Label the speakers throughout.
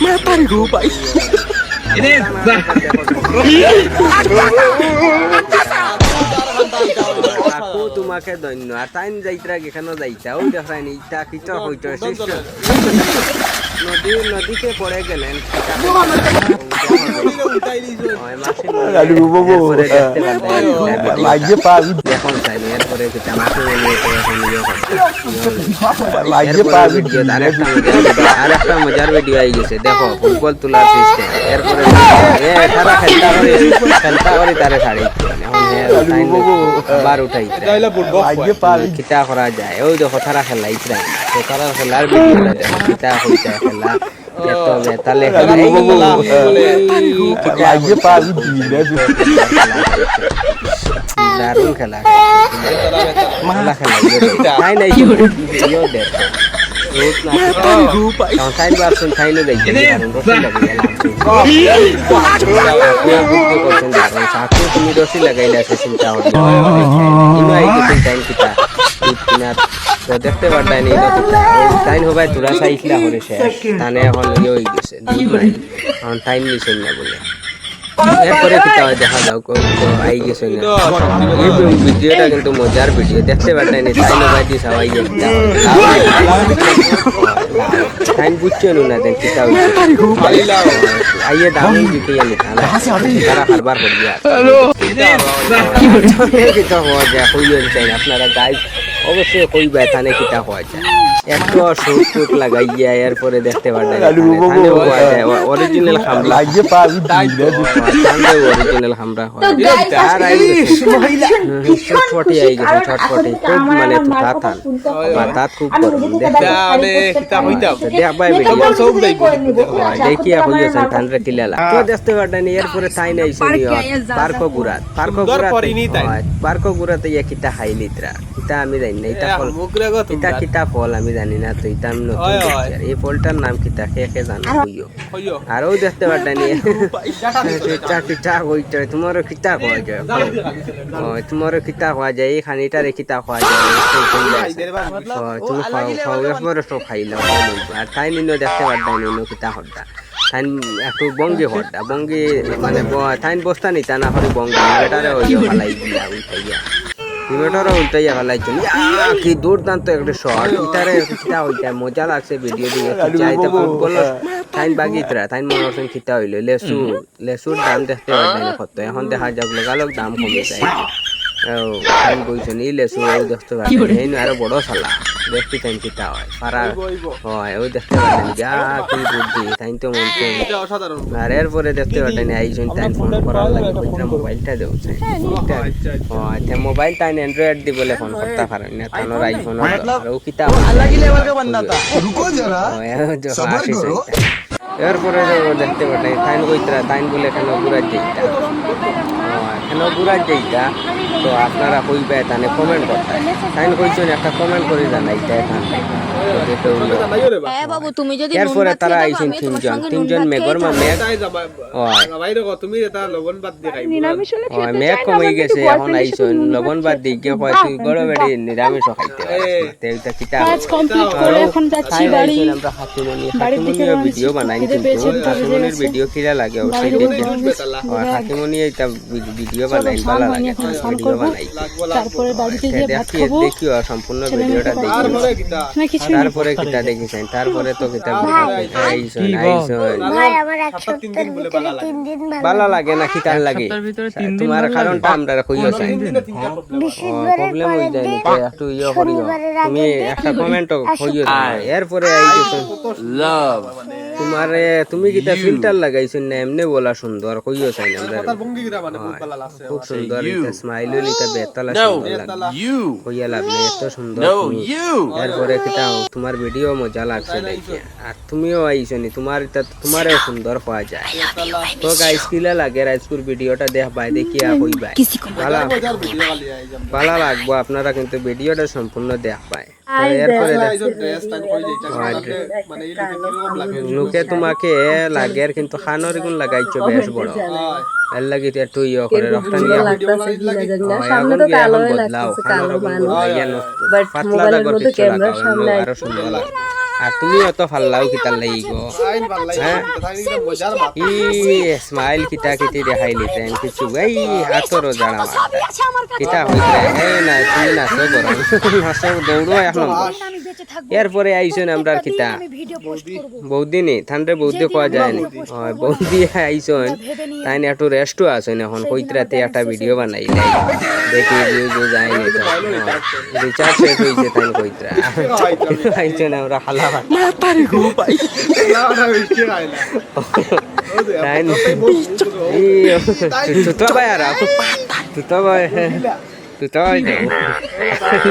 Speaker 1: মাতারি গো ভাই
Speaker 2: কাকু তোমাকে ধন্য আর তাইন যাইতরা এখানে যাইতা ওই দেখায়নি ইটা কিটা হইতো নদীতে পড়ে গেলেন এখন চাইনি এরপরে আর একটা মজার ভিডিও আই গেছে দেখো ফুটবল তোলার সিস্টেম এরপরে খেলতা করে তারে ছাড়ি বার উঠাই কিতা করা যায় ওই দেখো তারা খেলা ইসরা তো তারা খেলার ভিডিও দেখো কিতা হইতা খেলা এত বেতালে দারুণ খেলা মালা খেলা তাই নাই তাই বাসন খাইলে দেখি তুমি রসি লাগাইলে আছে চিন্তা কিতা তো দেখতে পারতাইনি টাইম হবাই তোরা চাইছিলা করে শেষ তানে এখন ইয়ে হয়ে গেছে এখন টাইম নিছে না বলে এরপরে কিতা দেখা যাও আই গেছে এই ভিডিওটা কিন্তু মজার ভিডিও দেখতে পারতাইনি টাইম হবাই দিয়ে সবাই টাইম বুঝছো না দেন কিতা আইয়ে দাম দিতে জানি তারা হারবার করে দিয়া কিতা হওয়া যায় হইয়া চাই আপনারা গাইজ অবশ্যই কইবা থানে কিতা হওয়া যায় এত সুট লাগাইয়া এরপরে দেখতে পারবেন অরিজিনাল খামরা অরিজিনাল খামরা হয় আর আই ছটফটি আই গেছে ছটফটি খুব মানে তাত খুব দেখিয়া হইয়াছেন ঠান্ডা কিলালা তো দেখতে পারবেন এরপরে তাই নাইছে পার্ক গুড়াতে ইয়া কিতা হাইলিতরা কিতা আমি জানি না এটা ফল এটা কিতা ফল আমি জানি না তো এটা আমি নতুন এই ফলটার নাম কিতা কে জানো হইও আর ওই দেখতে পারতানি কিতা হইতো তোমারও কিতা খাওয়া যায় তোমারও কিতা খাওয়া যায় এই খানিটারে কিতা খাওয়া যায় তুমি খাও এরপরে সব খাইলাম আর তাই নিনো দেখতে পারতানি নিনো কিতা হড্ডা তাই একটু বঙ্গি হড্ডা বঙ্গি মানে তাই বস্তা নিতা না হরি বঙ্গি এটারে হইও ভালাই দিয়া উঠাইয়া ভিডিওটারও উল্টাইয়া ফেলাইছেন কি দুর্দান্ত একটা শট ইটারে কিতা হইতা মজা লাগছে ভিডিও দিয়ে চাইতে ফুটবল টাইম বাগিতরা টাইম মনে হচ্ছেন কিতা হইলো লেসুর দাম দেখতে পারবেন কত এখন দেখা যাক লগালগ দাম কমে যায় টাইম বলছেন এই লেসু দেখতে পারবেন এই আরো বড় সালা দেখতে টাইম কিতা হয় পারা হয় ওই দেখতে পারবেন যা কি বুদ্ধি টাইম তো মনতে আর এরপরে দেখতে পারবেন আইজন টাইম ফোন করার লাগে কইরা মোবাইলটা দেউছে হয় মোবাইল টাইম অ্যান্ড্রয়েড দি বলে ফোন করতে পারেন না তানোর আইফোন আর ও কিতা
Speaker 1: अलग ही लेवल का बंदा था
Speaker 3: रुको जरा सबर करो
Speaker 2: এরপরে দেখতে পারবেন টাইম কইতরা টাইম বলে কেন ঘুরা যাইতা কেন ঘুরা যাইতা তো আপনারা কইবে তানে কমেন্ট করতে টাইম কইছেন একটা কমেন্ট করে জানাইতা এখান
Speaker 4: হ্যাঁ বাবু তুমি যদি
Speaker 2: এরপরে তারা আইছেন তিনজন মেঘর মা মেঘ
Speaker 1: তুমি এটা লবণ বাদ দিয়ে
Speaker 2: মেঘ কমে গেছে এখন আইছেন লবণ বাদ দিয়ে গিয়ে হয় তুই গড় বেড়ে নিরামিষ খাইতে এইটা কিটা
Speaker 5: কাজ কমপ্লিট করে এখন যাচ্ছি বাড়ি
Speaker 2: আমরা হাকিমনির ভিডিও বানাই কিন্তু হাকিমনির ভিডিও কিরা লাগে অবশ্যই দেখে হাকিমনি এটা ভিডিও বানাই ভালো লাগে ভিডিও বানাই
Speaker 5: তারপরে বাড়িতে গিয়ে ভাত খাবো
Speaker 2: দেখিও সম্পূর্ণ ভিডিওটা দেখি তারপরে কিটা দেখিছেন তারপরে তো কিটা আইছেন
Speaker 6: ভাই আমার এক সপ্তাহের ভিতরে 3 দিন
Speaker 2: ভালো লাগে না কি কার লাগে তোমার কারণটা আমরা কইও চাই প্রবলেম হই যায় না একটু ইয়া করিও তুমি একটা কমেন্ট কইও এরপরে আইছো লাভ তোমারে তুমি কিটা ফিল্টার লাগাইছেন না এমনি বলা সুন্দর কইও চাই না আমরা খুব সুন্দর এটা স্মাইল হইতা বেতালা সুন্দর লাগে কইয়া লাগবে এত সুন্দর এরপরে কিটা তোমার ভিডিও মজা লাগছে দেখে আর তুমিও আইছনি তোমারও সুন্দর পাওয়া যায় তো গাইস কিলা লাগে রাজপুর ভিডিওটা দেখ ভাই দেখিয়া কইবা ভালো লাগবো আপনারা কিন্তু ভিডিওটা সম্পূর্ণ দেখ পায় এরপরে লোকে তোমাকে লাগে কিন্তু খানোর গুণ লাগাইছো বেশ বড় এর লাগি একটু ইয়ে করে রক্তা নিয়ে সামনে তো কালো লাগছে কালো পাতলা লাগবে ক্যামেরার সামনে আরো সুন্দর লাগে আর তুমি অত ফাল্লাও কিতার লাগি গো
Speaker 1: আইন ভাল লাগে
Speaker 2: হ্যাঁ?
Speaker 1: তাই না মজার মাত
Speaker 2: ই স্মাইল কিতা কিতি দেখাইলি তেন কিছু গাই হাতরও জানা মারতা কিতা হইছে হে না তুমি নাচো করো নাচো দৌড়ো এক নম্বর এরপরে আইছেন আমরা কিতা বহুদিনই ঠান্ডে বৌদি কোয়া যায় না হয় বৌদি আইছেন তাই না একটু রেস্টও আছেন এখন কইতরাতে একটা ভিডিও বানাইলে দেখি ভিউ যায় না তো রিচার্জ শেষ হইছে তাই কইতরা আইছেন আমরা খালা ভাত
Speaker 1: না না মিষ্টি খাইলা
Speaker 2: তাই তুই তো ভাই আর তুই তো ভাই তুই তো ভাই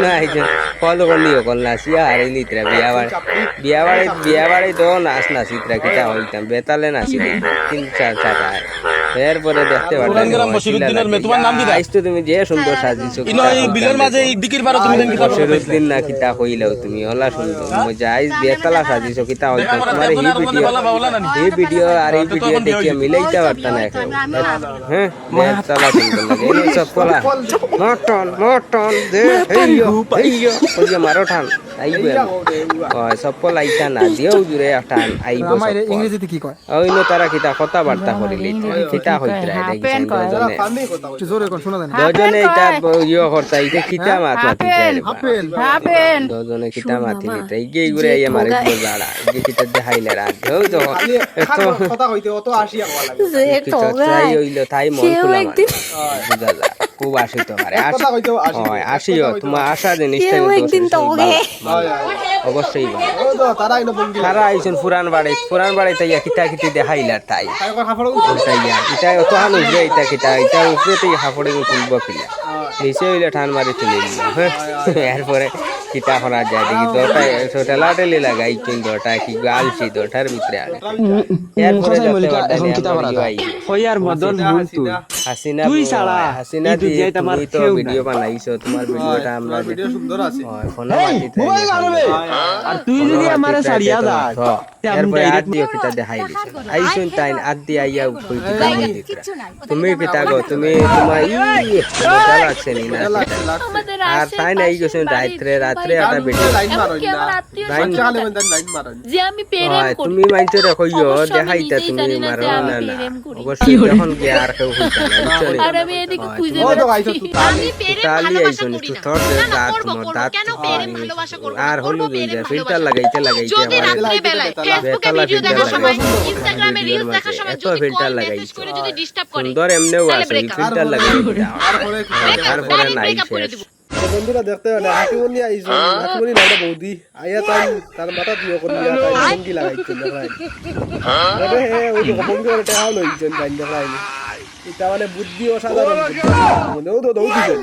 Speaker 2: না আইছেন কল করলিও কল নাচিয়া আর লিতরা বিয়া বাড়ি তো নাচ নাচিতরা কিতা হইতাম বেতালে নাচি 3-4 ছাড়া এরপরে দেখতে পারলাম আইস তো তুমি যে সুন্দর সাজিছো দিন না কিতা হইলেও তুমি ওলা সুন্দর মজা আইস বেতালা সাজিছো কিতা হইতাম তোমার এই ভিডিও আর এই ভিডিও দেখিয়ে মিলাইতে পারতাম না এখন হ্যাঁ বেতালা সুন্দর লাগে এই সব কলা মটন দে হেইয়ো ওই যে মারো ঠান আইবে সব কলা ইটা না দিও জুড়ে টান আইব ইংরেজিতে কি কয় ওইনো তারা কিতা কথাবার্তা করিলি কিতা হইতরা দেখিছেন দুজনে এটা ইয়ে করতা ইতে কিতা মাত মাতি
Speaker 5: আপেল
Speaker 2: দুজনে কিতা মাতি নিতে ইগে ঘুরে আইয়া মারে জাড়া ইগে কিতা দেখাইলে রাত হই তো
Speaker 1: এত কথা কইতে অত আসিয়া কলা লাগে
Speaker 5: যে তো
Speaker 2: তাই হইলো তাই মন খুলা বুঝা যায় খুব আসিত পারে
Speaker 1: কথা কইতেও
Speaker 2: আসিও তোমার আশা জিনিসটা
Speaker 5: একদিন তো
Speaker 2: অবশ্যই
Speaker 1: ও তো তারা ইনো বঙ্গি
Speaker 2: সারা আইছেন পুরান বাড়িতে ইয়া কিতা কিতি দেখাইলার তাই
Speaker 1: তাই কথা ফড়
Speaker 2: এটা অত হানু যে এটা কিতা এটা উপরেতেই হাফড়ে তুলব কিলা নিচে হইলে ঠান মারি তুলে দিল এরপরে কিতা করা যায় দেখি দোটা ছোটলা টেলি লাগাই কিন্তু দোটা কি গালছি দোটার ভিতরে আগে এরপরে এখন কিতা করা হইয়ার মদন ভুলতু হাসিনা তুই সালা হাসিনা তুমি তো ভিডিও বানাইছো তোমার ভিডিওটা আমরা
Speaker 1: ভিডিও সুন্দর আছে
Speaker 2: ফোন মাটিতে আর তুই যদি আমারে সারিয়া দাস এরপরে আর দিও কিতা দেখাইলি আইছুন তাই আর দি আইয়া কই কিতা তুমি কিতা গো তুমি তোমার মজা লাগছে নি না আর তাই নাই গেছেন রাত্রে একটা ভিডিও
Speaker 1: লাইন মারো না লাইন চালে মন লাইন মারো
Speaker 5: যে আমি প্রেম করি
Speaker 2: তুমি মাইতে রাখইও দেখাইতা তুমি মারো না না অবশ্যই যখন গে আর কেউ হইতা না বুঝছনি
Speaker 5: আর আমি এদিকে খুঁজে
Speaker 1: ও তো গাইছো তুই
Speaker 4: আমি প্রেম
Speaker 2: তালি
Speaker 4: ভালোবাসা
Speaker 2: আইছুন
Speaker 4: করি
Speaker 2: তুই
Speaker 4: না।
Speaker 2: তোর
Speaker 4: না, না,
Speaker 2: দাঁত
Speaker 4: করবো,
Speaker 2: মোর
Speaker 4: করবো।
Speaker 2: দাঁত
Speaker 4: কেন প্রেম ভালোবাসা করবো না?
Speaker 2: আর হলু
Speaker 4: করবো
Speaker 2: দুই
Speaker 4: প্রেম
Speaker 2: ফিল্টার
Speaker 4: ভালোবাসা।
Speaker 2: লাগাইতে
Speaker 4: যদি
Speaker 2: আমার
Speaker 4: রাত্রে বেলায় ফেসবুকে
Speaker 2: বেতালা
Speaker 4: ভিডিও
Speaker 2: ফিল্টার
Speaker 4: দেখার সময়
Speaker 1: লাগাইছো।
Speaker 4: ইনস্টাগ্রামে
Speaker 2: ভিডিওর
Speaker 4: রিলস দেখার
Speaker 2: মাঝে
Speaker 4: সময়
Speaker 2: এত
Speaker 4: যদি
Speaker 2: ফিল্টার
Speaker 4: কল
Speaker 2: লাগাইছো।
Speaker 4: মেসেজ করে যদি ডিস্টার্ব করে
Speaker 2: সুন্দর এমনেও
Speaker 4: তাহলে
Speaker 2: আছে
Speaker 4: break up।
Speaker 2: ফিল্টার লাগাই
Speaker 1: তারপরে
Speaker 2: তারপরে নাই
Speaker 4: ব্রেকআপ করে
Speaker 2: শেষ
Speaker 4: দিব।
Speaker 1: বন্ধুরা দেখতে পেলে হাকিমনি আইছো হাকিমনি লাইটা বৌদি আইয়া তার মাথা দিও করে দিয়া তাই বঙ্গি লাগাইছে দেখাই আরে হে ওই যে বঙ্গি ওটা হাও লইছেন তাই দেখাই এটা মানে বুদ্ধি অসাধারণ বুদ্ধি মনেও তো দৌড় দিছেন